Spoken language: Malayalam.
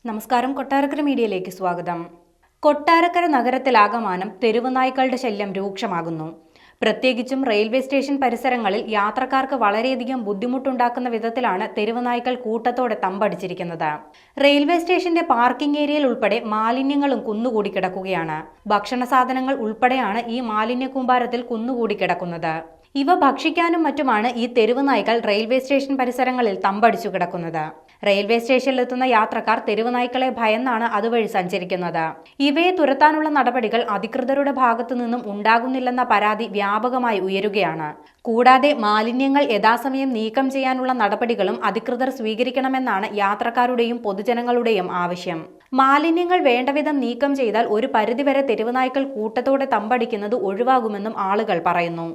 നമസ്കാരം, കൊട്ടാരക്കര മീഡിയയിലേക്ക് സ്വാഗതം. കൊട്ടാരക്കര നഗരത്തിലാകമാനം തെരുവ് നായ്ക്കളുടെ ശല്യം രൂക്ഷമാകുന്നു. പ്രത്യേകിച്ചും റെയിൽവേ സ്റ്റേഷൻ പരിസരങ്ങളിൽ യാത്രക്കാർക്ക് വളരെയധികം ബുദ്ധിമുട്ടുണ്ടാക്കുന്ന വിധത്തിലാണ് തെരുവ് നായ്ക്കൾ കൂട്ടത്തോടെ തമ്പടിച്ചിരിക്കുന്നത്. റെയിൽവേ സ്റ്റേഷന്റെ പാർക്കിംഗ് ഏരിയയിൽ ഉൾപ്പെടെ മാലിന്യങ്ങളും കുന്നുകൂടി കിടക്കുകയാണ്. ഭക്ഷണ സാധനങ്ങൾ ഉൾപ്പെടെയാണ് ഈ മാലിന്യ കൂമ്പാരത്തിൽ കുന്നുകൂടി കിടക്കുന്നത്. ഇവ ഭക്ഷിക്കാനും മറ്റുമാണ് ഈ തെരുവ് നായ്ക്കൾ റെയിൽവേ സ്റ്റേഷൻ പരിസരങ്ങളിൽ തമ്പടിച്ചു കിടക്കുന്നത്. റെയിൽവേ സ്റ്റേഷനിലെത്തുന്ന യാത്രക്കാർ തെരുവ് നായ്ക്കളെ ഭയന്നാണ് അതുവഴി സഞ്ചരിക്കുന്നത്. ഇവയെ തുരത്താനുള്ള നടപടികൾ അധികൃതരുടെ ഭാഗത്തു നിന്നും ഉണ്ടാകുന്നില്ലെന്ന പരാതി വ്യാപകമായി ഉയരുകയാണ്. കൂടാതെ മാലിന്യങ്ങൾ യഥാസമയം നീക്കം ചെയ്യാനുള്ള നടപടികളും അധികൃതർ സ്വീകരിക്കണമെന്നാണ് യാത്രക്കാരുടെയും പൊതുജനങ്ങളുടെയും ആവശ്യം. മാലിന്യങ്ങൾ വേണ്ടവിധം നീക്കം ചെയ്താൽ ഒരു പരിധിവരെ തെരുവ് നായ്ക്കൾ കൂട്ടത്തോടെ തമ്പടിക്കുന്നത് ഒഴിവാകുമെന്നും ആളുകൾ പറയുന്നു.